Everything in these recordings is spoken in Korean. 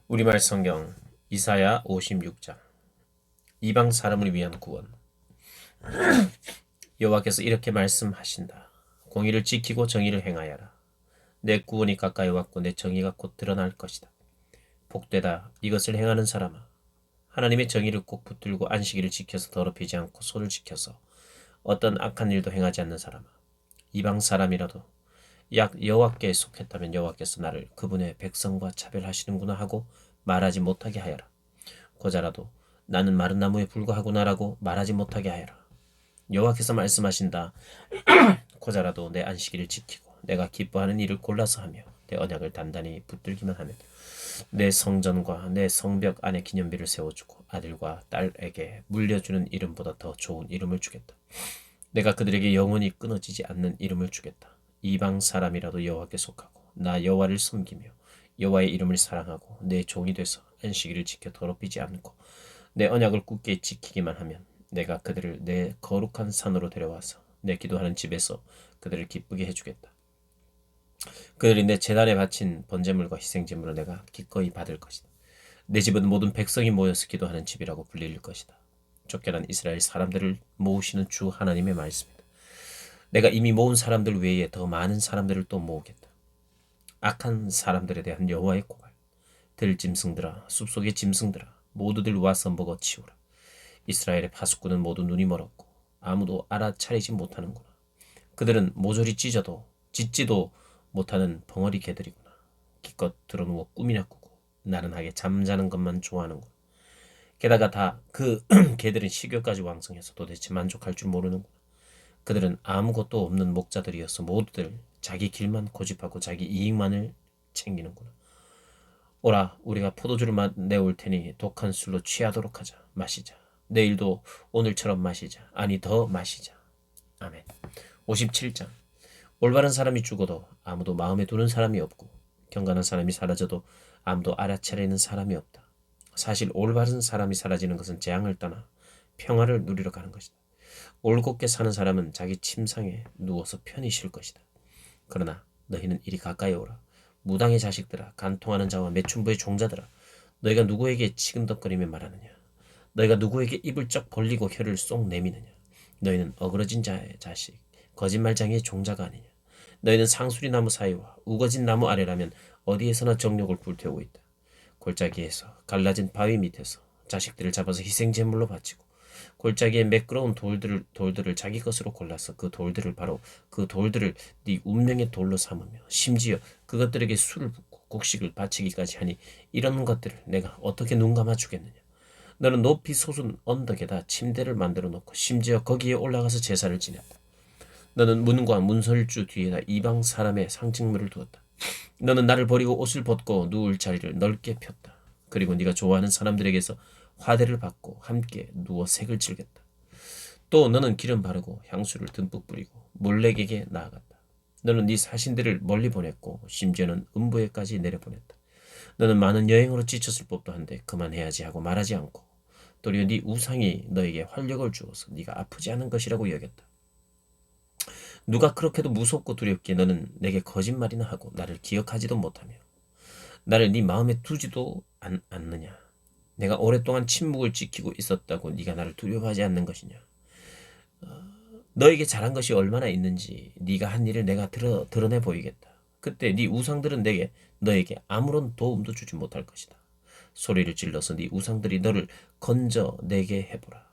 우리말 성경 이사야 56장. 이방 사람을 위한 구원. 여호와께서 이렇게 말씀하신다. 공의를 지키고 정의를 행하여라. 내 구원이 가까이 왔고 내 정의가 곧 드러날 것이다. 복되다 이것을 행하는 사람아. 하나님의 정의를 꼭 붙들고 안식일을 지켜서 더럽히지 않고 소를 지켜서 어떤 악한 일도 행하지 않는 사람아. 이방 사람이라도 약 여호와께 속했다면 여호와께서 나를 그분의 백성과 차별하시는구나 하고 말하지 못하게 하여라. 고자라도 나는 마른 나무에 불과하구나라고 말하지 못하게 하여라. 여호와께서 말씀하신다. 고자라도 내 안식일을 지키고 내가 기뻐하는 일을 골라서 하며 내 언약을 단단히 붙들기만 하면 내 성전과 내 성벽 안에 기념비를 세워주고 아들과 딸에게 물려주는 이름보다 더 좋은 이름을 주겠다. 내가 그들에게 영원히 끊어지지 않는 이름을 주겠다. 이방 사람이라도 여호와께 속하고 나 여호와를 섬기며 여호와의 이름을 사랑하고 내 종이 돼서 안식일을 지켜 더럽히지 않고 내 언약을 굳게 지키기만 하면 내가 그들을 내 거룩한 산으로 데려와서 내 기도하는 집에서 그들을 기쁘게 해주겠다. 그들이 내 제단에 바친 번제물과 희생제물을 내가 기꺼이 받을 것이다. 내 집은 모든 백성이 모여서 기도하는 집이라고 불릴 것이다. 쫓겨난 이스라엘 사람들을 모으시는 주 하나님의 말씀이다. 내가 이미 모은 사람들 외에 더 많은 사람들을 또 모으겠다. 악한 사람들에 대한 여호와의 고발. 들짐승들아, 숲속의 짐승들아, 모두들 와서 먹어 치우라. 이스라엘의 파수꾼은 모두 눈이 멀었고 아무도 알아차리지 못하는구나. 그들은 모조리 짖지도 못하는 벙어리 개들이구나. 기껏 드러누워 꿈이나 꾸고 나른하게 잠자는 것만 좋아하는구나. 게다가 다 그 개들은 식욕까지 왕성해서 도대체 만족할 줄 모르는구나. 그들은 아무것도 없는 목자들이어서 모두들 자기 길만 고집하고 자기 이익만을 챙기는구나. 오라, 우리가 포도주를 내올 테니 독한 술로 취하도록 하자. 마시자. 내일도 오늘처럼 마시자. 아니, 더 마시자. 아멘. 57장. 올바른 사람이 죽어도 아무도 마음에 두는 사람이 없고 경건한 사람이 사라져도 아무도 알아차리는 사람이 없다. 사실 올바른 사람이 사라지는 것은 재앙을 떠나 평화를 누리러 가는 것이다. 올곧게 사는 사람은 자기 침상에 누워서 편히 쉴 것이다. 그러나 너희는 이리 가까이 오라. 무당의 자식들아, 간통하는 자와 매춘부의 종자들아, 너희가 누구에게 치근덕거리며 말하느냐? 너희가 누구에게 입을 쩍 벌리고 혀를 쏙 내미느냐? 너희는 어그러진 자의 자식, 거짓말쟁이의 종자가 아니냐? 너희는 상수리 나무 사이와 우거진 나무 아래라면 어디에서나 정욕을 불태우고 있다. 골짜기에서 갈라진 바위 밑에서 자식들을 잡아서 희생제물로 바치고 골짜기에 매끄러운 돌들을 자기 것으로 골라서 그 돌들을 네 운명의 돌로 삼으며 심지어 그것들에게 술을 붓고 곡식을 바치기까지 하니 이런 것들을 내가 어떻게 눈 감아 주겠느냐. 너는 높이 솟은 언덕에다 침대를 만들어 놓고 심지어 거기에 올라가서 제사를 지냈다. 너는 문과 문설주 뒤에다 이방 사람의 상징물을 두었다. 너는 나를 버리고 옷을 벗고 누울 자리를 넓게 폈다. 그리고 네가 좋아하는 사람들에게서 화대를 받고 함께 누워 색을 칠겠다. 또 너는 기름 바르고 향수를 듬뿍 뿌리고 몰렉에게 나아갔다. 너는 네 사신들을 멀리 보냈고 심지어는 음부에까지 내려보냈다. 너는 많은 여행으로 지쳤을 법도 한데 그만해야지 하고 말하지 않고 도리어 네 우상이 너에게 활력을 주어서 네가 아프지 않은 것이라고 여겼다. 누가 그렇게도 무섭고 두렵게 너는 내게 거짓말이나 하고 나를 기억하지도 못하며 나를 네 마음에 두지도 않느냐. 내가 오랫동안 침묵을 지키고 있었다고 네가 나를 두려워하지 않는 것이냐. 너에게 잘한 것이 얼마나 있는지 네가 한 일을 내가 드러내 보이겠다. 그때 네 우상들은 너에게 아무런 도움도 주지 못할 것이다. 소리를 질러서 네 우상들이 너를 건져 내게 해보라.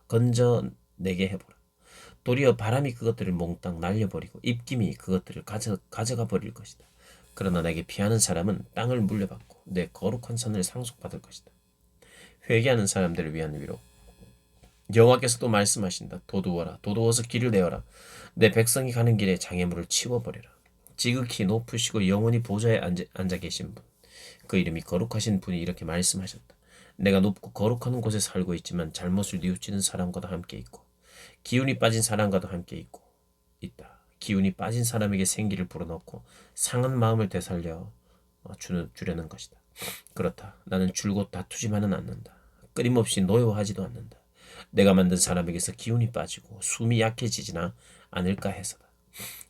도리어 바람이 그것들을 몽땅 날려버리고 입김이 그것들을 가져가 버릴 것이다. 그러나 내게 피하는 사람은 땅을 물려받고 내 거룩한 산을 상속받을 것이다. 회개하는 사람들을 위한 위로. 여호와께서도 말씀하신다. 도두어서 길을 내어라. 내 백성이 가는 길에 장애물을 치워버려라. 지극히 높으시고 영원히 보좌에 앉아 계신 분, 그 이름이 거룩하신 분이 이렇게 말씀하셨다. 내가 높고 거룩한 곳에 살고 있지만 잘못을 뉘우치는 사람과도 함께 있고 기운이 빠진 사람과도 함께 있다. 기운이 빠진 사람에게 생기를 불어넣고 상한 마음을 되살려 주려는 것이다. 그렇다. 나는 줄곧 다투지만은 않는다. 끊임없이 노여워하지도 않는다. 내가 만든 사람에게서 기운이 빠지고 숨이 약해지지나 않을까 해서다.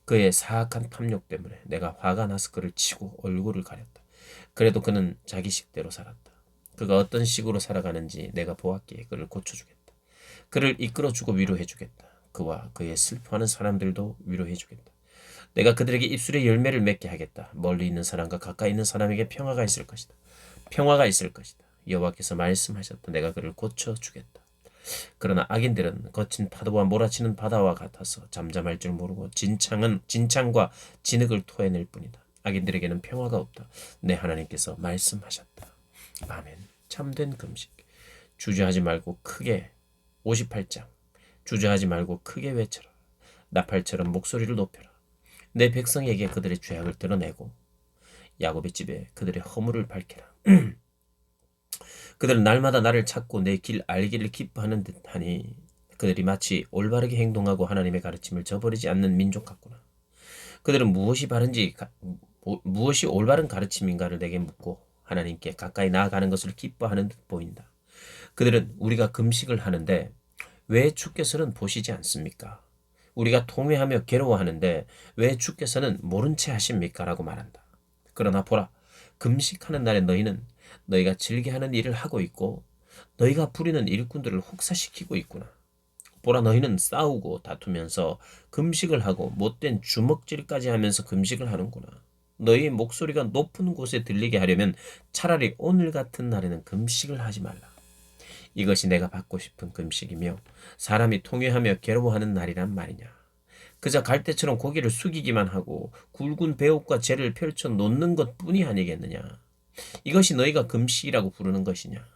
그의 사악한 탐욕 때문에 내가 화가 나서 그를 치고 얼굴을 가렸다. 그래도 그는 자기 식대로 살았다. 그가 어떤 식으로 살아가는지 내가 보았기에 그를 고쳐주겠다. 그를 이끌어주고 위로해주겠다. 그와 그의 슬퍼하는 사람들도 위로해주겠다. 내가 그들에게 입술의 열매를 맺게 하겠다. 멀리 있는 사람과 가까이 있는 사람에게 평화가 있을 것이다. 평화가 있을 것이다. 여호와께서 말씀하셨다. 내가 그를 고쳐주겠다. 그러나 악인들은 거친 파도와 몰아치는 바다와 같아서 잠잠할 줄 모르고 진창과 진흙을 토해낼 뿐이다. 악인들에게는 평화가 없다. 내 하나님께서 말씀하셨다. 아멘. 참된 금식. 주저하지 말고 크게 58장. 주저하지 말고 크게 외쳐라. 나팔처럼 목소리를 높여라. 내 백성에게 그들의 죄악을 드러내고 야곱의 집에 그들의 허물을 밝혀라. 그들은 날마다 나를 찾고 내 길 알기를 기뻐하는 듯하니 그들이 마치 올바르게 행동하고 하나님의 가르침을 저버리지 않는 민족 같구나. 그들은 무엇이 올바른 가르침인가를 내게 묻고 하나님께 가까이 나아가는 것을 기뻐하는 듯 보인다. 그들은 우리가 금식을 하는데 왜 주께서는 보시지 않습니까? 우리가 통회하며 괴로워하는데 왜 주께서는 모른 채 하십니까? 라고 말한다. 그러나 보라, 금식하는 날에 너희는 너희가 즐겨하는 일을 하고 있고 너희가 부리는 일꾼들을 혹사시키고 있구나. 보라, 너희는 싸우고 다투면서 금식을 하고 못된 주먹질까지 하면서 금식을 하는구나. 너희의 목소리가 높은 곳에 들리게 하려면 차라리 오늘 같은 날에는 금식을 하지 말라. 이것이 내가 받고 싶은 금식이며 사람이 통회하며 괴로워하는 날이란 말이냐. 그저 갈대처럼 고개를 숙이기만 하고 굵은 배옷과 재를 펼쳐 놓는 것뿐이 아니겠느냐. 이것이 너희가 금식이라고 부르는 것이냐.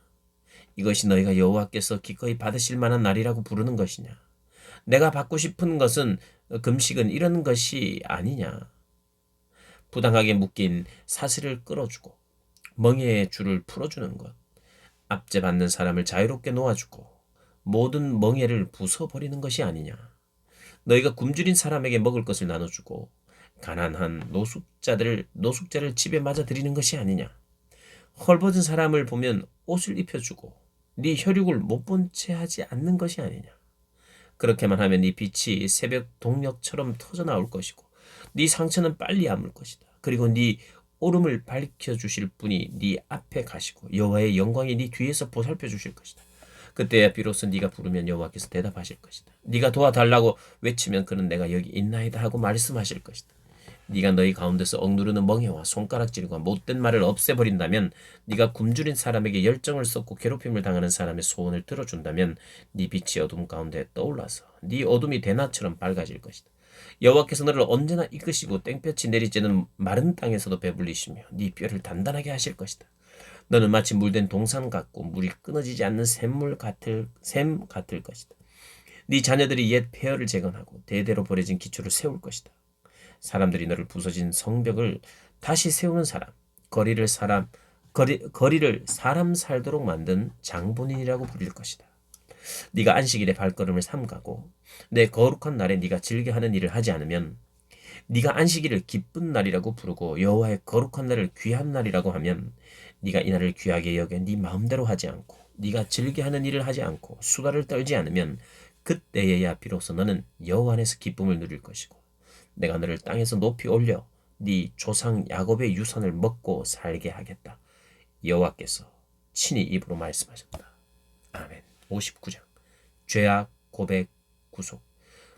이것이 너희가 여호와께서 기꺼이 받으실 만한 날이라고 부르는 것이냐. 내가 받고 싶은 것은 금식은 이런 것이 아니냐. 부당하게 묶인 사슬을 끌어주고 멍에의 줄을 풀어주는 것, 압제받는 사람을 자유롭게 놓아주고 모든 멍에를 부숴버리는 것이 아니냐. 너희가 굶주린 사람에게 먹을 것을 나눠주고 가난한 노숙자를 집에 맞아 들이는 것이 아니냐. 헐벗은 사람을 보면 옷을 입혀주고 네 혈육을 못 본 채 하지 않는 것이 아니냐. 그렇게만 하면 네 빛이 새벽 동력처럼 터져나올 것이고 네 상처는 빨리 아물 것이다. 그리고 네 오름을 밝혀주실 분이 네 앞에 가시고 여호와의 영광이 네 뒤에서 보살펴 주실 것이다. 그때야 비로소 네가 부르면 여호와께서 대답하실 것이다. 네가 도와달라고 외치면 그는 내가 여기 있나이다 하고 말씀하실 것이다. 네가 너희 가운데서 억누르는 멍에와 손가락질과 못된 말을 없애버린다면, 네가 굶주린 사람에게 열정을 쏟고 괴롭힘을 당하는 사람의 소원을 들어준다면 네 빛이 어둠 가운데 떠올라서 네 어둠이 대낮처럼 밝아질 것이다. 여호와께서 너를 언제나 이끄시고 땡볕이 내리쬐는 마른 땅에서도 배불리시며 네 뼈를 단단하게 하실 것이다. 너는 마치 물된 동산 같고 물이 끊어지지 않는 샘 같을 것이다. 네 자녀들이 옛 폐허를 재건하고 대대로 버려진 기초를 세울 것이다. 사람들이 너를 부서진 성벽을 다시 세우는 사람, 거리를 사람 살도록 만든 장본인이라고 부릴 것이다. 네가 안식일에 발걸음을 삼가고 내 거룩한 날에 네가 즐겨하는 일을 하지 않으면, 네가 안식일을 기쁜 날이라고 부르고 여호와의 거룩한 날을 귀한 날이라고 하면, 네가 이 날을 귀하게 여겨 네 마음대로 하지 않고 네가 즐겨하는 일을 하지 않고 수다를 떨지 않으면 그때에야 비로소 너는 여호와 안에서 기쁨을 누릴 것이고 내가 너를 땅에서 높이 올려 네 조상 야곱의 유산을 먹고 살게 하겠다. 여호와께서 친히 입으로 말씀하셨다. 아멘. 59장. 죄악, 고백, 구속.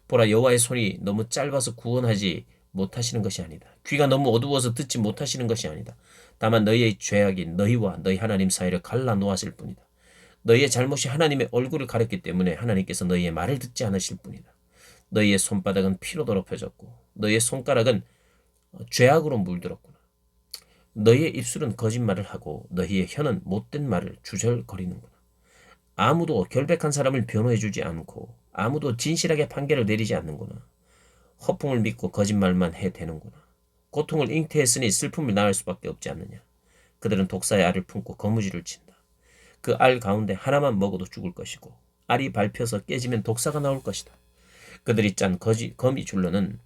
보라, 여호와의 손이 너무 짧아서 구원하지 못하시는 것이 아니다. 귀가 너무 어두워서 듣지 못하시는 것이 아니다. 다만 너희의 죄악이 너희와 너희 하나님 사이를 갈라놓았을 뿐이다. 너희의 잘못이 하나님의 얼굴을 가렸기 때문에 하나님께서 너희의 말을 듣지 않으실 뿐이다. 너희의 손바닥은 피로 더럽혀졌고 너희의 손가락은 죄악으로 물들었구나. 너희의 입술은 거짓말을 하고 너희의 혀는 못된 말을 주절거리는구나. 아무도 결백한 사람을 변호해주지 않고 아무도 진실하게 판결을 내리지 않는구나. 허풍을 믿고 거짓말만 해대는구나. 고통을 잉태했으니 슬픔을 낳을 수밖에 없지 않느냐. 그들은 독사의 알을 품고 거무줄을 친다. 그 알 가운데 하나만 먹어도 죽을 것이고 알이 밟혀서 깨지면 독사가 나올 것이다. 그들이 짠 거미줄로는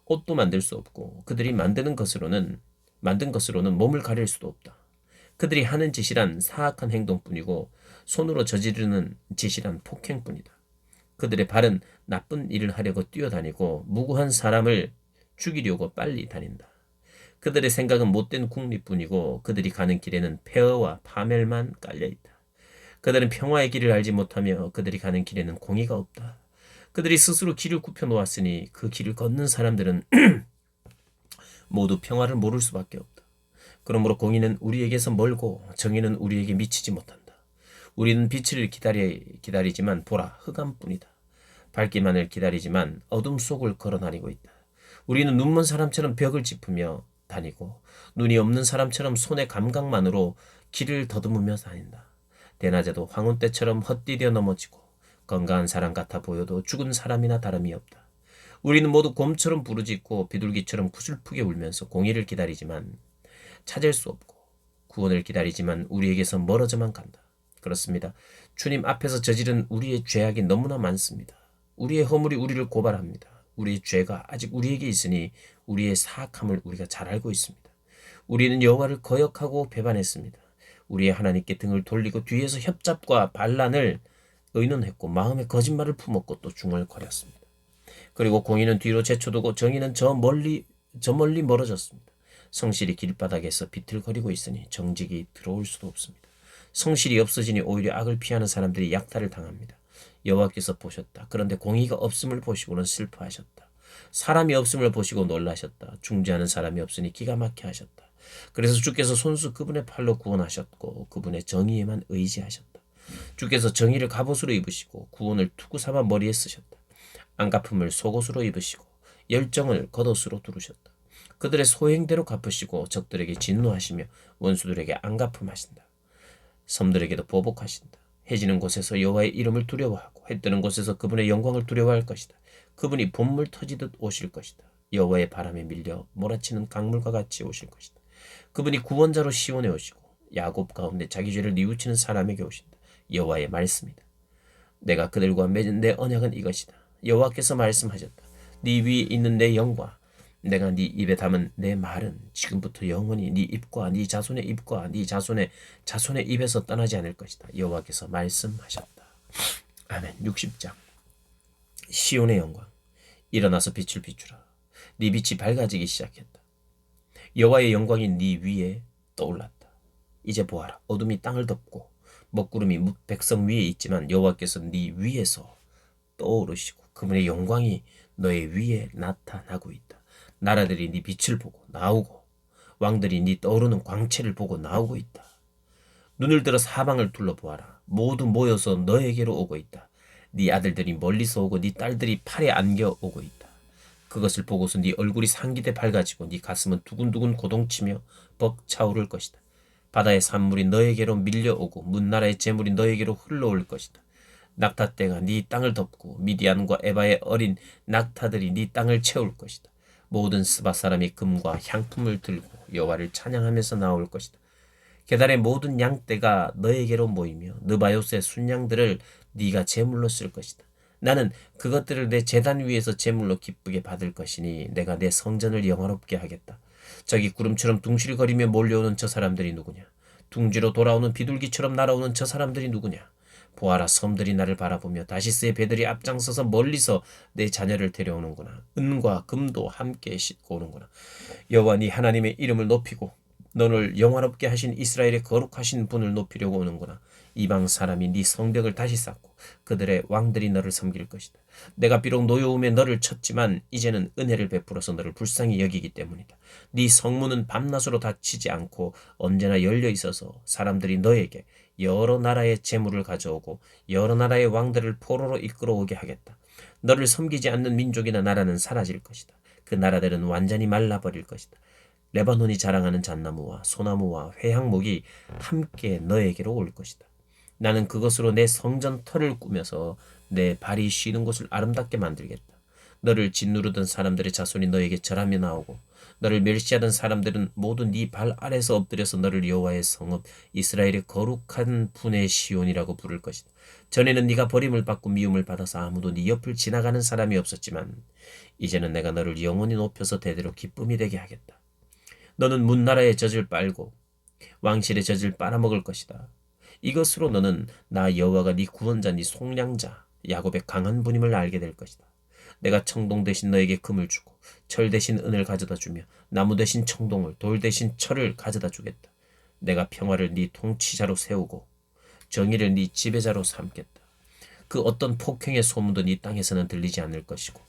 옷도 만들 수 없고 그들이 만든 것으로는 몸을 가릴 수도 없다. 그들이 하는 짓이란 사악한 행동뿐이고 손으로 저지르는 짓이란 폭행뿐이다. 그들의 발은 나쁜 일을 하려고 뛰어다니고 무고한 사람을 죽이려고 빨리 다닌다. 그들의 생각은 못된 국리뿐이고 그들이 가는 길에는 폐허와 파멸만 깔려있다. 그들은 평화의 길을 알지 못하며 그들이 가는 길에는 공의가 없다. 그들이 스스로 길을 굽혀 놓았으니 그 길을 걷는 사람들은 모두 평화를 모를 수밖에 없다. 그러므로 공의는 우리에게서 멀고 정의는 우리에게 미치지 못한다. 우리는 빛을 기다리지만 보라 흑암뿐이다. 밝기만을 기다리지만 어둠 속을 걸어다니고 있다. 우리는 눈먼 사람처럼 벽을 짚으며 다니고 눈이 없는 사람처럼 손의 감각만으로 길을 더듬으며 다닌다. 대낮에도 황혼 때처럼 헛디뎌 넘어지고 건강한 사람 같아 보여도 죽은 사람이나 다름이 없다. 우리는 모두 곰처럼 부르짖고 비둘기처럼 구슬프게 울면서 공의를 기다리지만 찾을 수 없고 구원을 기다리지만 우리에게서 멀어져만 간다. 그렇습니다. 주님 앞에서 저지른 우리의 죄악이 너무나 많습니다. 우리의 허물이 우리를 고발합니다. 우리의 죄가 아직 우리에게 있으니 우리의 사악함을 우리가 잘 알고 있습니다. 우리는 여호와를 거역하고 배반했습니다. 우리의 하나님께 등을 돌리고 뒤에서 협잡과 반란을 의논했고 마음에 거짓말을 품었고 또 중얼거렸습니다. 그리고 공의는 뒤로 제쳐두고 정의는 저 멀리 멀어졌습니다. 성실이 길바닥에서 비틀거리고 있으니 정직이 들어올 수도 없습니다. 성실이 없어지니 오히려 악을 피하는 사람들이 약탈을 당합니다. 여호와께서 보셨다. 그런데 공의가 없음을 보시고는 슬퍼하셨다. 사람이 없음을 보시고 놀라셨다. 중재하는 사람이 없으니 기가 막혀 하셨다. 그래서 주께서 손수 그분의 팔로 구원하셨고 그분의 정의에만 의지하셨다. 주께서 정의를 갑옷으로 입으시고 구원을 투구 삼아 머리에 쓰셨다. 안갚음을 속옷으로 입으시고 열정을 겉옷으로 두르셨다. 그들의 소행대로 갚으시고 적들에게 진노하시며 원수들에게 안갚음하신다. 섬들에게도 보복하신다. 해지는 곳에서 여호와의 이름을 두려워하고 해 뜨는 곳에서 그분의 영광을 두려워할 것이다. 그분이 봇물 터지듯 오실 것이다. 여호와의 바람에 밀려 몰아치는 강물과 같이 오실 것이다. 그분이 구원자로 시온에 오시고 야곱 가운데 자기 죄를 뉘우치는 사람에게 오신다. 여호와의 말씀이다. 내가 그들과 맺은 내 언약은 이것이다. 여호와께서 말씀하셨다. 네 위에 있는 내 영과 내가 네 입에 담은 내 말은 지금부터 영원히 네 입과 네 자손의 입과 네 자손의 입에서 떠나지 않을 것이다. 여호와께서 말씀하셨다. 아멘. 60장. 시온의 영광 일어나서 빛을 비추라. 네 빛이 밝아지기 시작했다. 여호와의 영광이 네 위에 떠올랐다. 이제 보아라. 어둠이 땅을 덮고 먹구름이 백성 위에 있지만 여호와께서 네 위에서 떠오르시고 그분의 영광이 너의 위에 나타나고 있다. 나라들이 네 빛을 보고 나오고 왕들이 네 떠오르는 광채를 보고 나오고 있다. 눈을 들어 사방을 둘러보아라. 모두 모여서 너에게로 오고 있다. 네 아들들이 멀리서 오고 네 딸들이 팔에 안겨 오고 있다. 그것을 보고서 네 얼굴이 상기돼 밝아지고 네 가슴은 두근두근 고동치며 벅차오를 것이다. 바다의 산물이 너에게로 밀려오고 문나라의 재물이 너에게로 흘러올 것이다. 낙타떼가 네 땅을 덮고 미디안과 에바의 어린 낙타들이 네 땅을 채울 것이다. 모든 스바 사람이 금과 향품을 들고 여호와를 찬양하면서 나올 것이다. 게달의 모든 양떼가 너에게로 모이며 느바요스의 순양들을 네가 제물로 쓸 것이다. 나는 그것들을 내 제단 위에서 제물로 기쁘게 받을 것이니 내가 내 성전을 영화롭게 하겠다. 저기 구름처럼 둥실거리며 몰려오는 저 사람들이 누구냐? 둥지로 돌아오는 비둘기처럼 날아오는 저 사람들이 누구냐? 보아라, 섬들이 나를 바라보며 다시스의 배들이 앞장서서 멀리서 내 자녀를 데려오는구나. 은과 금도 함께 싣고 오는구나. 여호와 네 하나님의 이름을 높이고 너를 영화롭게 하신 이스라엘의 거룩하신 분을 높이려고 오는구나. 이방 사람이 네 성벽을 다시 쌓고 그들의 왕들이 너를 섬길 것이다. 내가 비록 노여움에 너를 쳤지만 이제는 은혜를 베풀어서 너를 불쌍히 여기기 때문이다. 네 성문은 밤낮으로 닫히지 않고 언제나 열려 있어서 사람들이 너에게 여러 나라의 재물을 가져오고 여러 나라의 왕들을 포로로 이끌어오게 하겠다. 너를 섬기지 않는 민족이나 나라는 사라질 것이다. 그 나라들은 완전히 말라버릴 것이다. 레바논이 자랑하는 잣나무와 소나무와 회향목이 함께 너에게로 올 것이다. 나는 그것으로 내 성전 터를 꾸며서 내 발이 쉬는 곳을 아름답게 만들겠다. 너를 짓누르던 사람들의 자손이 너에게 절하며 나오고 너를 멸시하던 사람들은 모두 네 발 아래서 엎드려서 너를 여호와의 성읍 이스라엘의 거룩한 분의 시온이라고 부를 것이다. 전에는 네가 버림을 받고 미움을 받아서 아무도 네 옆을 지나가는 사람이 없었지만 이제는 내가 너를 영원히 높여서 대대로 기쁨이 되게 하겠다. 너는 문나라의 젖을 빨고 왕실의 젖을 빨아먹을 것이다. 이것으로 너는 나 여호와가 네 구원자 네 속량자 야곱의 강한 분임을 알게 될 것이다. 내가 청동 대신 너에게 금을 주고 철 대신 은을 가져다 주며 나무 대신 청동을, 돌 대신 철을 가져다 주겠다. 내가 평화를 네 통치자로 세우고 정의를 네 지배자로 삼겠다. 그 어떤 폭행의 소문도 네 땅에서는 들리지 않을 것이고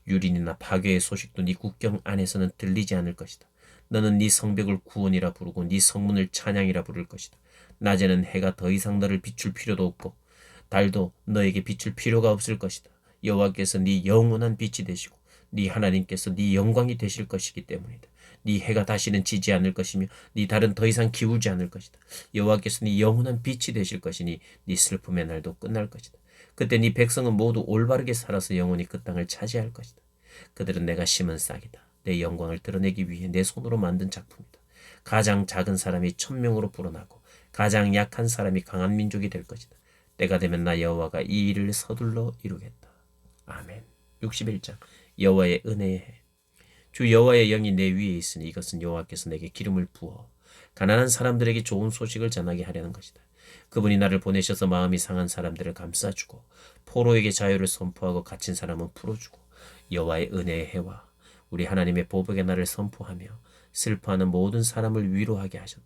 유린이나 파괴의 소식도 네 국경 안에서는 들리지 않을 것이다. 너는 네 성벽을 구원이라 부르고 네 성문을 찬양이라 부를 것이다. 낮에는 해가 더 이상 너를 비출 필요도 없고 달도 너에게 비출 필요가 없을 것이다. 여호와께서 네 영원한 빛이 되시고 네 하나님께서 네 영광이 되실 것이기 때문이다. 네 해가 다시는 지지 않을 것이며 네 달은 더 이상 기울지 않을 것이다. 여호와께서 네 영원한 빛이 되실 것이니 네 슬픔의 날도 끝날 것이다. 그때 네 백성은 모두 올바르게 살아서 영원히 그 땅을 차지할 것이다. 그들은 내가 심은 싹이다. 내 영광을 드러내기 위해 내 손으로 만든 작품이다. 가장 작은 사람이 천명으로 불어나고 가장 약한 사람이 강한 민족이 될 것이다. 때가 되면 나 여호와가 이 일을 서둘러 이루겠다. 아멘. 61장 여호와의 은혜의 해. 주 여호와의 영이 내 위에 있으니 이것은 여호와께서 내게 기름을 부어 가난한 사람들에게 좋은 소식을 전하게 하려는 것이다. 그분이 나를 보내셔서 마음이 상한 사람들을 감싸주고 포로에게 자유를 선포하고 갇힌 사람은 풀어주고 여호와의 은혜의 해와 우리 하나님의 보복의 날을 선포하며 슬퍼하는 모든 사람을 위로하게 하셨다.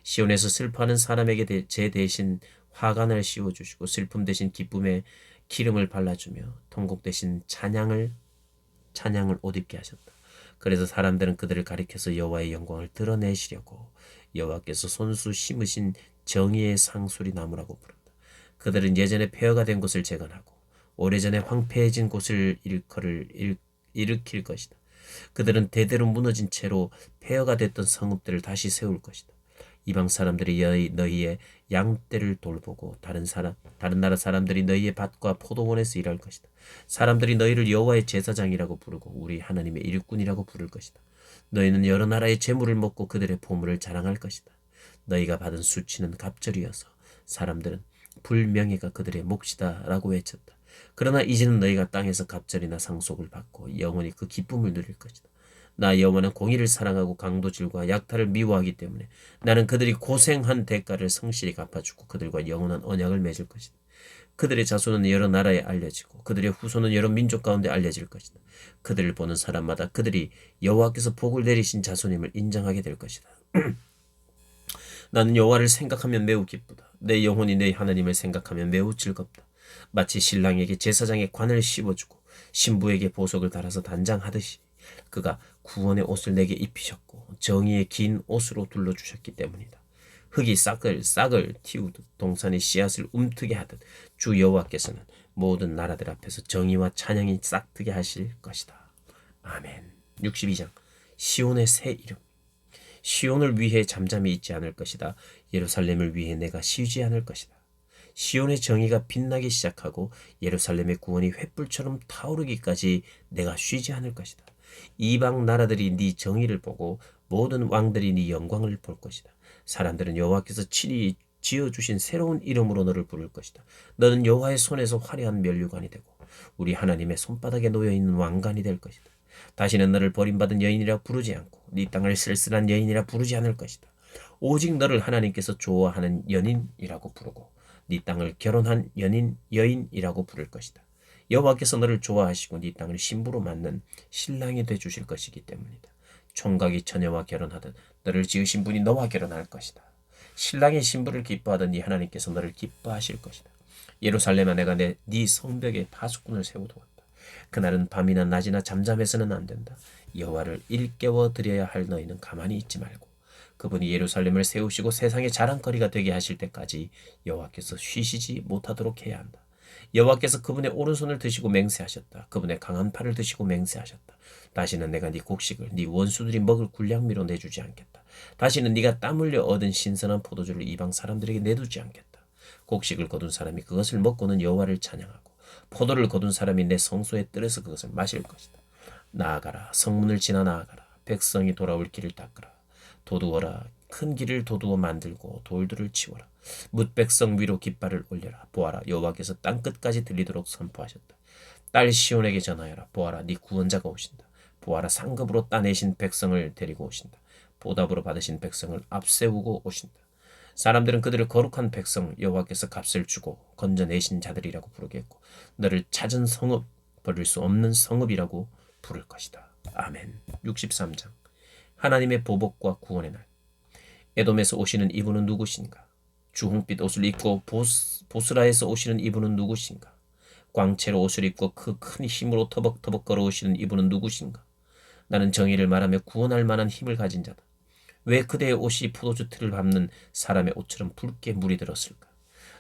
시온에서 슬퍼하는 사람에게 제 대신 화관을 씌워주시고 슬픔 대신 기쁨의 기름을 발라주며 통곡 대신 찬양을 옷 입게 하셨다. 그래서 사람들은 그들을 가리켜서 여호와의 영광을 드러내시려고 여호와께서 손수 심으신 정의의 상수리 나무라고 부른다. 그들은 예전에 폐허가 된 곳을 재건하고 오래전에 황폐해진 곳을 일으킬 것이다. 그들은 대대로 무너진 채로 폐허가 됐던 성읍들을 다시 세울 것이다. 이방 사람들이 너희의 양떼를 돌보고 다른 나라 사람들이 너희의 밭과 포도원에서 일할 것이다. 사람들이 너희를 여호와의 제사장이라고 부르고 우리 하나님의 일꾼이라고 부를 것이다. 너희는 여러 나라의 재물을 먹고 그들의 보물을 자랑할 것이다. 너희가 받은 수치는 갑절이어서 사람들은 불명예가 그들의 몫이다라고 외쳤다. 그러나 이제는 너희가 땅에서 갑절이나 상속을 받고 영원히 그 기쁨을 누릴 것이다. 나 여호와는 공의를 사랑하고 강도질과 약탈을 미워하기 때문에 나는 그들이 고생한 대가를 성실히 갚아주고 그들과 영원한 언약을 맺을 것이다. 그들의 자손은 여러 나라에 알려지고 그들의 후손은 여러 민족 가운데 알려질 것이다. 그들을 보는 사람마다 그들이 여호와께서 복을 내리신 자손임을 인정하게 될 것이다. 나는 여호와를 생각하면 매우 기쁘다. 내 영혼이 내 하나님을 생각하면 매우 즐겁다. 마치 신랑에게 제사장의 관을 씌워주고 신부에게 보석을 달아서 단장하듯이 그가 구원의 옷을 내게 입히셨고 정의의 긴 옷으로 둘러주셨기 때문이다. 흙이 싹을 틔우듯 동산이 씨앗을 움트게 하듯 주 여호와께서는 모든 나라들 앞에서 정의와 찬양이 싹트게 하실 것이다. 아멘. 62장 시온의 새 이름. 시온을 위해 잠잠히 있지 않을 것이다. 예루살렘을 위해 내가 쉬지 않을 것이다. 시온의 정의가 빛나기 시작하고 예루살렘의 구원이 횃불처럼 타오르기까지 내가 쉬지 않을 것이다. 이방 나라들이 네 정의를 보고 모든 왕들이 네 영광을 볼 것이다. 사람들은 여호와께서 친히 지어주신 새로운 이름으로 너를 부를 것이다. 너는 여호와의 손에서 화려한 면류관이 되고 우리 하나님의 손바닥에 놓여있는 왕관이 될 것이다. 다시는 너를 버림받은 여인이라 부르지 않고 네 땅을 쓸쓸한 여인이라 부르지 않을 것이다. 오직 너를 하나님께서 좋아하는 연인이라고 부르고 네 땅을 결혼한 여인이라고 부를 것이다. 여호와께서 너를 좋아하시고 네 땅을 신부로 맞는 신랑이 되주실 것이기 때문이다. 총각이 처녀와 결혼하듯 너를 지으신 분이 너와 결혼할 것이다. 신랑의 신부를 기뻐하던 네 하나님께서 너를 기뻐하실 것이다. 예루살렘아 내가 네 성벽에 파수꾼을 세워두었다. 그날은 밤이나 낮이나 잠잠해서는 안 된다. 여호와를 일깨워 드려야 할 너희는 가만히 있지 말고 그분이 예루살렘을 세우시고 세상의 자랑거리가 되게 하실 때까지 여호와께서 쉬시지 못하도록 해야 한다. 여호와께서 그분의 오른손을 드시고 맹세하셨다. 그분의 강한 팔을 드시고 맹세하셨다. 다시는 내가 네 곡식을 네 원수들이 먹을 군량미로 내주지 않겠다. 다시는 네가 땀 흘려 얻은 신선한 포도주를 이방 사람들에게 내두지 않겠다. 곡식을 거둔 사람이 그것을 먹고는 여호와를 찬양하고 포도를 거둔 사람이 내 성소에 들에서 그것을 마실 것이다. 나아가라. 성문을 지나 나아가라. 백성이 돌아올 길을 닦으라. 도두어라. 큰 길을 도두어 만들고 돌들을 치워라. 뭇백성 위로 깃발을 올려라. 보아라. 여호와께서 땅끝까지 들리도록 선포하셨다. 딸 시온에게 전하여라. 보아라. 네 구원자가 오신다. 보아라. 상급으로 따내신 백성을 데리고 오신다. 보답으로 받으신 백성을 앞세우고 오신다. 사람들은 그들을 거룩한 백성 여호와께서 값을 주고 건져내신 자들이라고 부르겠고 너를 찾은 성읍 버릴 수 없는 성읍이라고 부를 것이다. 아멘. 63장. 하나님의 보복과 구원의 날. 에돔에서 오시는 이분은 누구신가? 주홍빛 옷을 입고 보스라에서 오시는 이분은 누구신가? 광채로 옷을 입고 그 큰 힘으로 터벅터벅 걸어오시는 이분은 누구신가? 나는 정의를 말하며 구원할 만한 힘을 가진 자다. 왜 그대의 옷이 포도주 틀을 밟는 사람의 옷처럼 붉게 물이 들었을까?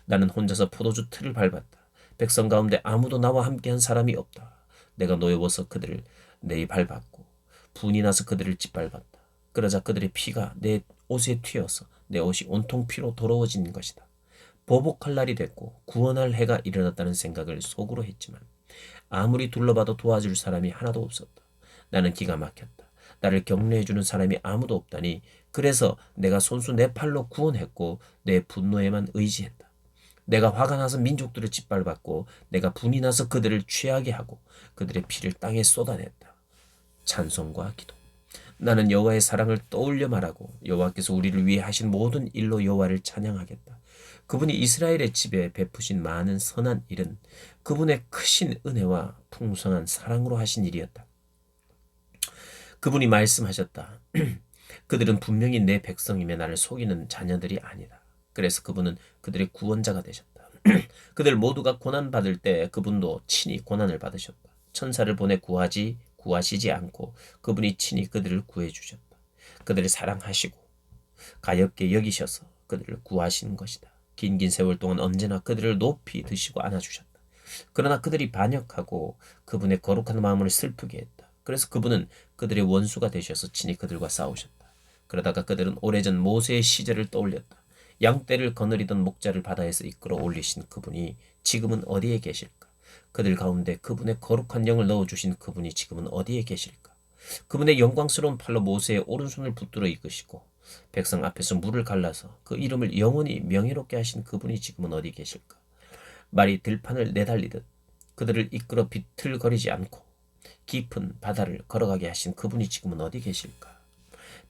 나는 혼자서 포도주 틀을 밟았다. 백성 가운데 아무도 나와 함께한 사람이 없다. 내가 노여워서 그들을 내이 밟았고 분이 나서 그들을 짓밟았다. 그러자 그들의 피가 내 옷에 튀어서 내 옷이 온통 피로 더러워진 것이다. 보복할 날이 됐고 구원할 해가 일어났다는 생각을 속으로 했지만 아무리 둘러봐도 도와줄 사람이 하나도 없었다. 나는 기가 막혔다. 나를 격려해주는 사람이 아무도 없다니 그래서 내가 손수 내 팔로 구원했고 내 분노에만 의지했다. 내가 화가 나서 민족들을 짓밟았고 내가 분이 나서 그들을 취하게 하고 그들의 피를 땅에 쏟아냈다. 찬송과 기도. 나는 여호와의 사랑을 떠올려 말하고 여호와께서 우리를 위해 하신 모든 일로 여호와를 찬양하겠다. 그분이 이스라엘의 집에 베푸신 많은 선한 일은 그분의 크신 은혜와 풍성한 사랑으로 하신 일이었다. 그분이 말씀하셨다. 그들은 분명히 내 백성이며 나를 속이는 자녀들이 아니다. 그래서 그분은 그들의 구원자가 되셨다. 그들 모두가 고난받을 때 그분도 친히 고난을 받으셨다. 천사를 보내 구하시지 않고 그분이 친히 그들을 구해주셨다. 그들을 사랑하시고 가엾게 여기셔서 그들을 구하시는 것이다. 긴 세월 동안 언제나 그들을 높이 드시고 안아주셨다. 그러나 그들이 반역하고 그분의 거룩한 마음을 슬프게 했다. 그래서 그분은 그들의 원수가 되셔서 친히 그들과 싸우셨다. 그러다가 그들은 오래전 모세의 시절을 떠올렸다. 양떼를 거느리던 목자를 바다에서 이끌어 올리신 그분이 지금은 어디에 계실까? 그들 가운데 그분의 거룩한 영을 넣어주신 그분이 지금은 어디에 계실까? 그분의 영광스러운 팔로 모세의 오른손을 붙들어 이끄시고 백성 앞에서 물을 갈라서 그 이름을 영원히 명예롭게 하신 그분이 지금은 어디 계실까? 말이 들판을 내달리듯 그들을 이끌어 비틀거리지 않고 깊은 바다를 걸어가게 하신 그분이 지금은 어디 계실까?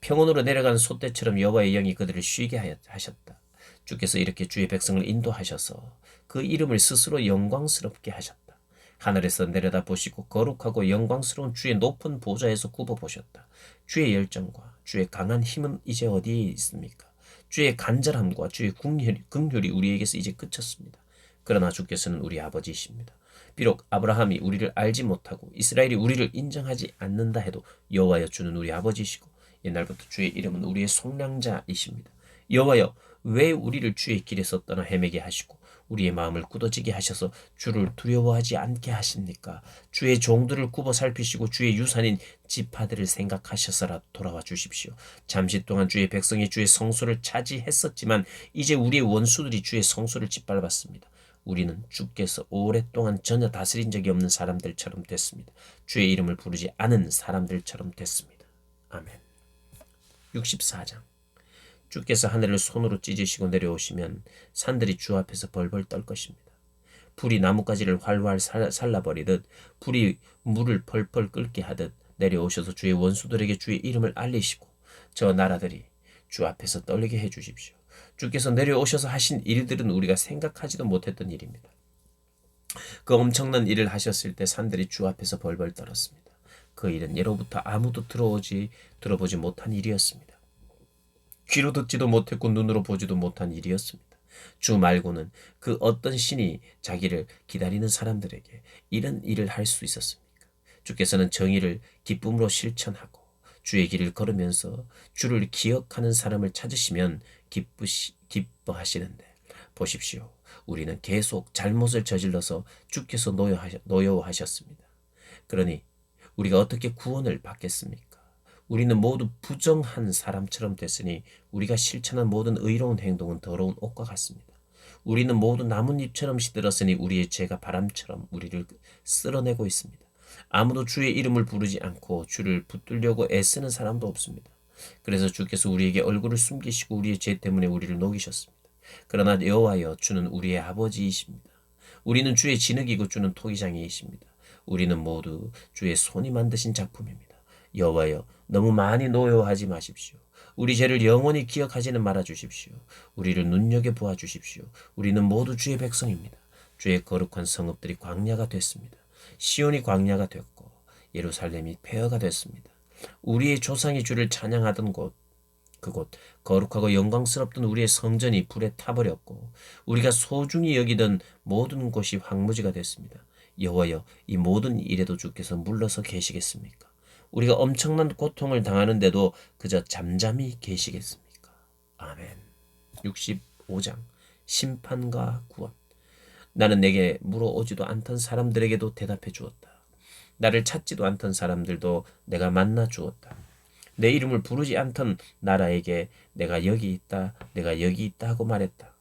평원으로 내려간 솥대처럼 여호와의 영이 그들을 쉬게 하셨다. 주께서 이렇게 주의 백성을 인도하셔서 그 이름을 스스로 영광스럽게 하셨다. 하늘에서 내려다 보시고 거룩하고 영광스러운 주의 높은 보좌에서 굽어보셨다. 주의 열정과 주의 강한 힘은 이제 어디에 있습니까? 주의 간절함과 주의 긍휼이 우리에게서 이제 그쳤습니다. 그러나 주께서는 우리 아버지이십니다. 비록 아브라함이 우리를 알지 못하고 이스라엘이 우리를 인정하지 않는다 해도 여호와여 주는 우리 아버지이시고 옛날부터 주의 이름은 우리의 속량자이십니다. 여호와여 왜 우리를 주의 길에서 떠나 헤매게 하시고 우리의 마음을 굳어지게 하셔서 주를 두려워하지 않게 하십니까? 주의 종들을 굽어 살피시고 주의 유산인 지파들을 생각하셔서라도 돌아와 주십시오. 잠시 동안 주의 백성이 주의 성소를 차지했었지만 이제 우리의 원수들이 주의 성소를 짓밟았습니다. 우리는 주께서 오랫동안 전혀 다스린 적이 없는 사람들처럼 됐습니다. 주의 이름을 부르지 않은 사람들처럼 됐습니다. 아멘. 64장. 주께서 하늘을 손으로 찢으시고 내려오시면 산들이 주 앞에서 벌벌 떨 것입니다. 불이 나뭇가지를 활활 살라버리듯 불이 물을 펄펄 끓게 하듯 내려오셔서 주의 원수들에게 주의 이름을 알리시고 저 나라들이 주 앞에서 떨리게 해주십시오. 주께서 내려오셔서 하신 일들은 우리가 생각하지도 못했던 일입니다. 그 엄청난 일을 하셨을 때 산들이 주 앞에서 벌벌 떨었습니다. 그 일은 예로부터 아무도 들어보지 못한 일이었습니다. 귀로 듣지도 못했고 눈으로 보지도 못한 일이었습니다. 주 말고는 그 어떤 신이 자기를 기다리는 사람들에게 이런 일을 할 수 있었습니까? 주께서는 정의를 기쁨으로 실천하고 주의 길을 걸으면서 주를 기억하는 사람을 찾으시면 기뻐하시는데 보십시오. 우리는 계속 잘못을 저질러서 주께서 노여워하셨습니다. 그러니 우리가 어떻게 구원을 받겠습니까? 우리는 모두 부정한 사람처럼 됐으니 우리가 실천한 모든 의로운 행동은 더러운 옷과 같습니다. 우리는 모두 나뭇잎처럼 시들었으니 우리의 죄가 바람처럼 우리를 쓸어내고 있습니다. 아무도 주의 이름을 부르지 않고 주를 붙들려고 애쓰는 사람도 없습니다. 그래서 주께서 우리에게 얼굴을 숨기시고 우리의 죄 때문에 우리를 녹이셨습니다. 그러나 여호와여 주는 우리의 아버지이십니다. 우리는 주의 진흙이고 주는 토기장이이십니다. 우리는 모두 주의 손이 만드신 작품입니다. 여호와여 너무 많이 노여워하지 마십시오. 우리 죄를 영원히 기억하지는 말아 주십시오. 우리를 눈여겨보아 주십시오. 우리는 모두 주의 백성입니다. 주의 거룩한 성읍들이 광야가 됐습니다. 시온이 광야가 됐고 예루살렘이 폐허가 됐습니다. 우리의 조상이 주를 찬양하던 곳, 그곳 거룩하고 영광스럽던 우리의 성전이 불에 타버렸고 우리가 소중히 여기던 모든 곳이 황무지가 됐습니다. 여호와여, 이 모든 일에도 주께서 물러서 계시겠습니까? 우리가 엄청난 고통을 당하는데도 그저 잠잠히 계시겠습니까? 아멘. 65장 심판과 구원. 나는 내게 물어오지도 않던 사람들에게도 대답해 주었다. 나를 찾지도 않던 사람들도 내가 만나 주었다. 내 이름을 부르지 않던 나라에게 내가 여기 있다, 내가 여기 있다 하고 말했다.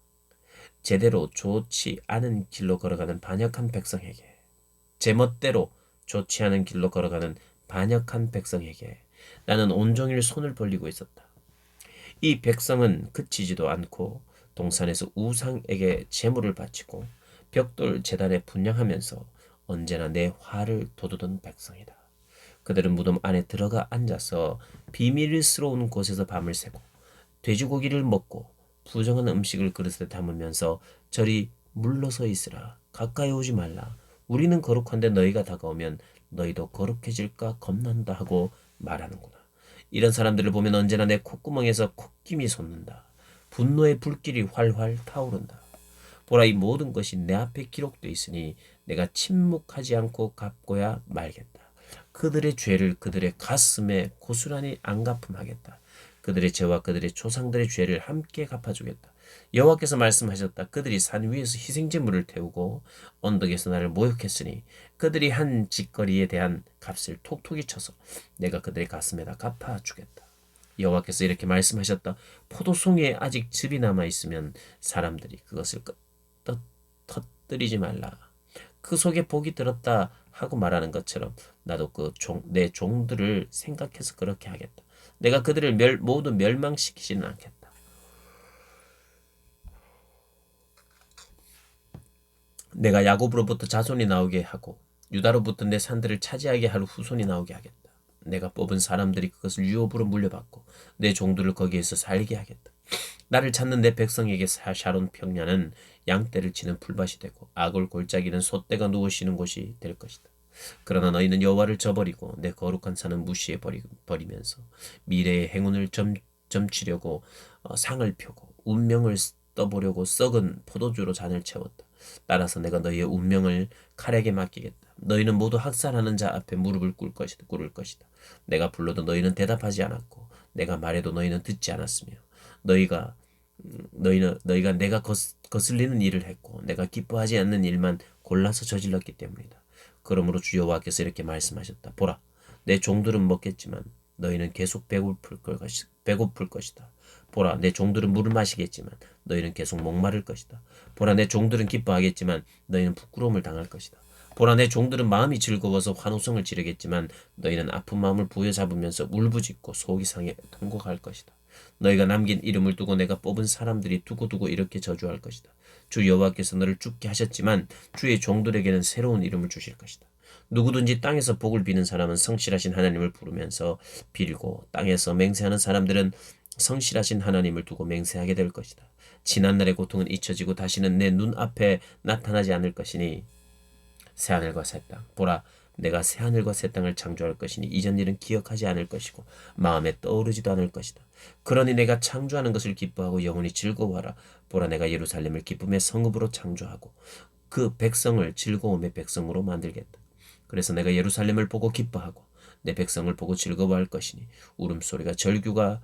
제대로 좋지 않은 길로 걸어가는 반역한 백성에게, 제멋대로 좋지 않은 길로 걸어가는 반역한 백성에게 나는 온종일 손을 벌리고 있었다. 이 백성은 그치지도 않고 동산에서 우상에게 제물을 바치고 벽돌 제단에 분향하면서 언제나 내 화를 돋우던 백성이다. 그들은 무덤 안에 들어가 앉아서 비밀스러운 곳에서 밤을 새고 돼지고기를 먹고 부정한 음식을 그릇에 담으면서 저리 물러서 있으라. 가까이 오지 말라. 우리는 거룩한데 너희가 다가오면 너희도 거룩해질까 겁난다 하고 말하는구나. 이런 사람들을 보면 언제나 내 콧구멍에서 콧김이 솟는다. 분노의 불길이 활활 타오른다. 보라, 이 모든 것이 내 앞에 기록되어 있으니 내가 침묵하지 않고 갚고야 말겠다. 그들의 죄를 그들의 가슴에 고스란히 안갚음하겠다. 그들의 죄와 그들의 조상들의 죄를 함께 갚아주겠다. 여호와께서 말씀하셨다. 그들이 산 위에서 희생제물을 태우고 언덕에서 나를 모욕했으니 그들이 한 짓거리에 대한 값을 톡톡히 쳐서 내가 그들의 가슴에다 갚아주겠다. 여호와께서 이렇게 말씀하셨다. 포도송이에 아직 즙이 남아있으면 사람들이 그것을 터뜨리지 말라. 그 속에 복이 들었다 하고 말하는 것처럼 나도 내 종들을 생각해서 그렇게 하겠다. 내가 그들을 모두 멸망시키지는 않겠다. 내가 야곱으로부터 자손이 나오게 하고 유다로부터 내 산들을 차지하게 할 후손이 나오게 하겠다. 내가 뽑은 사람들이 그것을 유업으로 물려받고 내 종들을 거기에서 살게 하겠다. 나를 찾는 내 백성에게 샤론 평야는 양떼를 치는 풀밭이 되고 아골 골짜기는 솥대가 누워 쉬는 곳이 될 것이다. 그러나 너희는 여호와를 저버리고 내 거룩한 산은 무시해 버리면서 미래의 행운을 점치려고 상을 펴고 운명을 떠보려고 썩은 포도주로 잔을 채웠다. 따라서 내가 너희의 운명을 칼에게 맡기겠다. 너희는 모두 학살하는 자 앞에 무릎을 꿇을 것이다. 내가 불러도 너희는 대답하지 않았고 내가 말해도 너희는 듣지 않았으며 너희가 내가 거슬리는 일을 했고 내가 기뻐하지 않는 일만 골라서 저질렀기 때문이다. 그러므로 주 여호와께서 이렇게 말씀하셨다. 보라, 내 종들은 먹겠지만 너희는 계속 배고플 것이다. 보라, 내 종들은 물을 마시겠지만 너희는 계속 목마를 것이다. 보라, 내 종들은 기뻐하겠지만 너희는 부끄러움을 당할 것이다. 보라, 내 종들은 마음이 즐거워서 환호성을 지르겠지만 너희는 아픈 마음을 부여잡으면서 울부짖고 속이 상해 통곡할 것이다. 너희가 남긴 이름을 두고 내가 뽑은 사람들이 두고두고 이렇게 저주할 것이다. 주 여호와께서 너를 죽게 하셨지만 주의 종들에게는 새로운 이름을 주실 것이다. 누구든지 땅에서 복을 비는 사람은 성실하신 하나님을 부르면서 빌고 땅에서 맹세하는 사람들은 성실하신 하나님을 두고 맹세하게 될 것이다. 지난날의 고통은 잊혀지고 다시는 내 눈앞에 나타나지 않을 것이니 새하늘과 새 땅, 보라, 내가 새하늘과 새 땅을 창조할 것이니 이전 일은 기억하지 않을 것이고 마음에 떠오르지도 않을 것이다. 그러니 내가 창조하는 것을 기뻐하고 영원히 즐거워하라. 보라, 내가 예루살렘을 기쁨의 성읍으로 창조하고 그 백성을 즐거움의 백성으로 만들겠다. 그래서 내가 예루살렘을 보고 기뻐하고 내 백성을 보고 즐거워할 것이니 울음소리와 절규가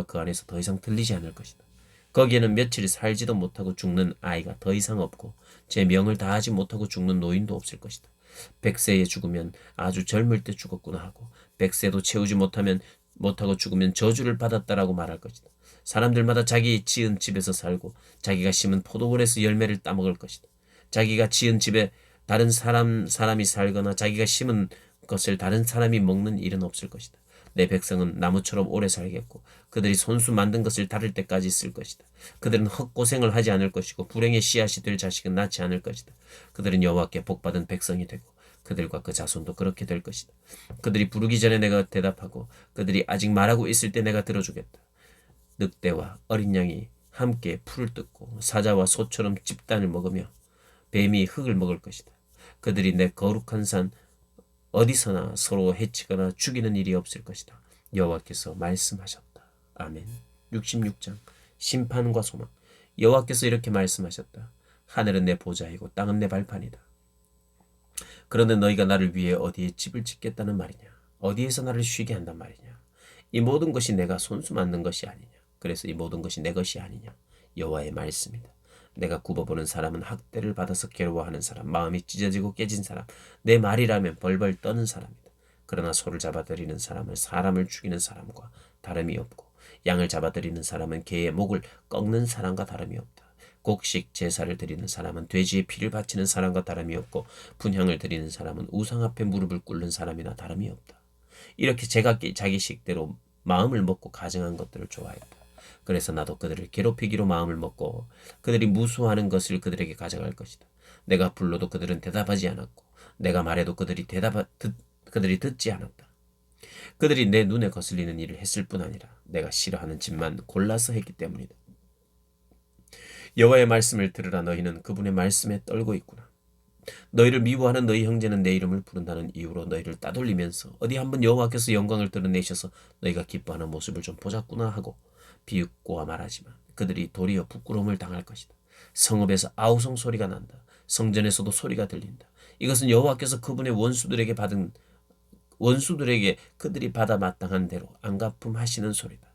그 안에서 더 이상 들리지 않을 것이다. 거기에는 며칠 살지도 못하고 죽는 아이가 더 이상 없고 제 명을 다하지 못하고 죽는 노인도 없을 것이다. 100세에 죽으면 아주 젊을 때 죽었구나 하고 100세도 채우지 못하고 죽으면 저주를 받았다라고 말할 것이다. 사람들마다 자기 지은 집에서 살고 자기가 심은 포도원에서 열매를 따먹을 것이다. 자기가 지은 집에 다른 사람이 살거나 자기가 심은 것을 다른 사람이 먹는 일은 없을 것이다. 내 백성은 나무처럼 오래 살겠고 그들이 손수 만든 것을 다를 때까지 쓸 것이다. 그들은 헛고생을 하지 않을 것이고 불행의 씨앗이 될 자식은 낳지 않을 것이다. 그들은 여호와께 복받은 백성이 되고 그들과 그 자손도 그렇게 될 것이다. 그들이 부르기 전에 내가 대답하고 그들이 아직 말하고 있을 때 내가 들어주겠다. 늑대와 어린 양이 함께 풀을 뜯고 사자와 소처럼 집단을 먹으며 뱀이 흙을 먹을 것이다. 그들이 내 거룩한 산 어디서나 서로 해치거나 죽이는 일이 없을 것이다. 여호와께서 말씀하셨다. 아멘. 66장 심판과 소망. 여호와께서 이렇게 말씀하셨다. 하늘은 내 보좌이고 땅은 내 발판이다. 그런데 너희가 나를 위해 어디에 집을 짓겠다는 말이냐? 어디에서 나를 쉬게 한단 말이냐? 이 모든 것이 내가 손수 만든 것이 아니냐? 그래서 이 모든 것이 내 것이 아니냐? 여호와의 말씀이다. 내가 굽어보는 사람은 학대를 받아서 괴로워하는 사람, 마음이 찢어지고 깨진 사람, 내 말이라면 벌벌 떠는 사람이다. 그러나 소를 잡아들이는 사람은 사람을 죽이는 사람과 다름이 없고 양을 잡아들이는 사람은 개의 목을 꺾는 사람과 다름이 없다. 곡식 제사를 드리는 사람은 돼지의 피를 바치는 사람과 다름이 없고 분향을 드리는 사람은 우상 앞에 무릎을 꿇는 사람이나 다름이 없다. 이렇게 제각기 자기 식대로 마음을 먹고 가정한 것들을 좋아했다. 그래서 나도 그들을 괴롭히기로 마음을 먹고 그들이 무수하는 것을 그들에게 가져갈 것이다. 내가 불러도 그들은 대답하지 않았고 내가 말해도 그들이 듣지 않았다. 그들이 내 눈에 거슬리는 일을 했을 뿐 아니라 내가 싫어하는 짓만 골라서 했기 때문이다. 여호와의 말씀을 들으라. 너희는 그분의 말씀에 떨고 있구나. 너희를 미워하는 너희 형제는 내 이름을 부른다는 이유로 너희를 따돌리면서 어디 한번 여호와께서 영광을 드러내셔서 너희가 기뻐하는 모습을 좀 보자꾸나 하고 비웃고와 말하지만 그들이 도리어 부끄러움을 당할 것이다. 성읍에서 아우성 소리가 난다. 성전에서도 소리가 들린다. 이것은 여호와께서 그분의 원수들에게 그들이 받아 마땅한 대로 안갚음하시는 소리다.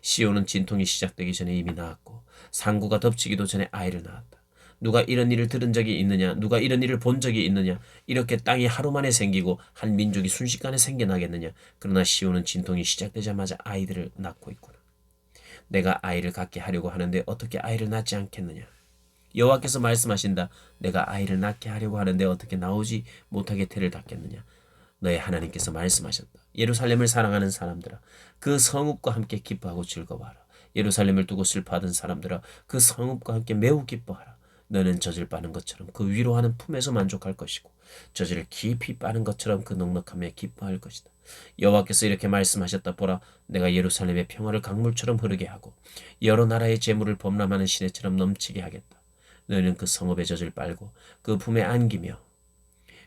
시온은 진통이 시작되기 전에 이미 나았고 상구가 덮치기도 전에 아이를 낳았다. 누가 이런 일을 들은 적이 있느냐? 누가 이런 일을 본 적이 있느냐? 이렇게 땅이 하루 만에 생기고 한 민족이 순식간에 생겨나겠느냐? 그러나 시온은 진통이 시작되자마자 아이들을 낳고 있구나. 내가 아이를 갖게 하려고 하는데 어떻게 아이를 낳지 않겠느냐? 여호와께서 말씀하신다. 내가 아이를 낳게 하려고 하는데 어떻게 나오지 못하게 태를 닫겠느냐? 너의 하나님께서 말씀하셨다. 예루살렘을 사랑하는 사람들아, 그 성읍과 함께 기뻐하고 즐거워하라. 예루살렘을 두고 슬퍼하던 사람들아, 그 성읍과 함께 매우 기뻐하라. 너는 젖을 빠는 것처럼 그 위로하는 품에서 만족할 것이고 젖을 깊이 빠는 것처럼 그 넉넉함에 기뻐할 것이다. 여호와께서 이렇게 말씀하셨다. 보라, 내가 예루살렘의 평화를 강물처럼 흐르게 하고 여러 나라의 재물을 범람하는 시내처럼 넘치게 하겠다. 너희는 그 성읍의 젖을 빨고 그 품에 안기며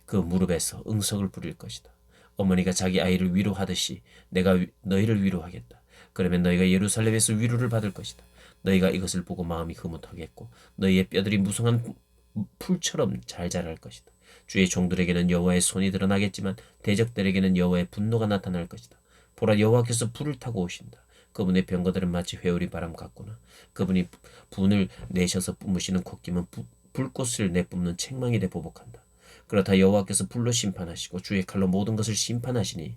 그 무릎에서 응석을 부릴 것이다. 어머니가 자기 아이를 위로하듯이 내가 너희를 위로하겠다. 그러면 너희가 예루살렘에서 위로를 받을 것이다. 너희가 이것을 보고 마음이 흐뭇하겠고 너희의 뼈들이 무성한 풀처럼 잘 자랄 것이다. 주의 종들에게는 여호와의 손이 드러나겠지만 대적들에게는 여호와의 분노가 나타날 것이다. 보라, 여호와께서 불을 타고 오신다. 그분의 병거들은 마치 회오리 바람 같구나. 그분이 분을 내셔서 뿜으시는 콧김은 불꽃을 내뿜는 책망이 돼 보복한다. 그렇다 여호와께서 불로 심판하시고 주의 칼로 모든 것을 심판하시니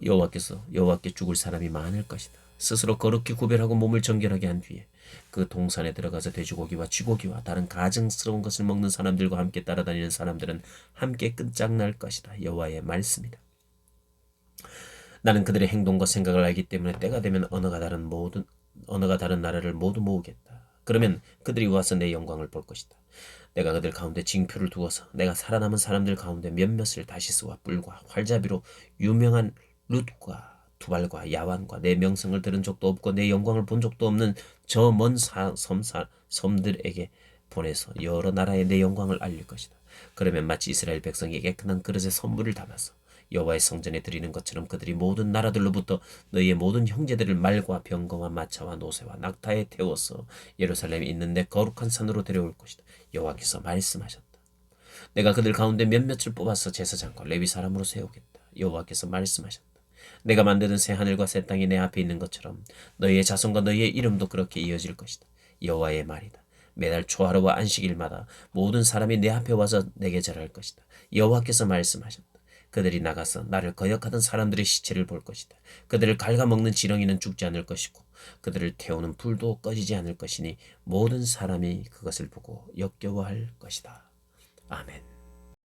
여호와께 죽을 사람이 많을 것이다. 스스로 거룩히 구별하고 몸을 정결하게 한 뒤에 그 동산에 들어가서 돼지고기와 쥐고기와 다른 가증스러운 것을 먹는 사람들과 함께 따라다니는 사람들은 함께 끝장날 것이다. 여호와의 말씀이다. 나는 그들의 행동과 생각을 알기 때문에 때가 되면 언어가 다른 나라를 모두 모으겠다. 그러면 그들이 와서 내 영광을 볼 것이다. 내가 그들 가운데 징표를 두어서 내가 살아남은 사람들 가운데 몇몇을 다시스와 뿔과 활자비로 유명한 룻과 두발과 야완과 내 명성을 들은 적도 없고 내 영광을 본 적도 없는 저 먼 섬들에게 보내서 여러 나라에 내 영광을 알릴 것이다. 그러면 마치 이스라엘 백성이 깨끗한 그릇에 선물을 담아서 여호와의 성전에 드리는 것처럼 그들이 모든 나라들로부터 너희의 모든 형제들을 말과 병거와 마차와 노새와 낙타에 태워서 예루살렘에 있는 내 거룩한 산으로 데려올 것이다. 여호와께서 말씀하셨다. 내가 그들 가운데 몇몇을 뽑아서 제사장과 레위 사람으로 세우겠다. 여호와께서 말씀하셨다. 내가 만드는 새 하늘과 새 땅이 내 앞에 있는 것처럼 너희의 자손과 너희의 이름도 그렇게 이어질 것이다. 여호와의 말이다. 매달 초하루와 안식일마다 모든 사람이 내 앞에 와서 내게 절할 것이다. 여호와께서 말씀하셨다. 그들이 나가서 나를 거역하던 사람들의 시체를 볼 것이다. 그들을 갉아먹는 지렁이는 죽지 않을 것이고 그들을 태우는 불도 꺼지지 않을 것이니 모든 사람이 그것을 보고 역겨워할 것이다. 아멘.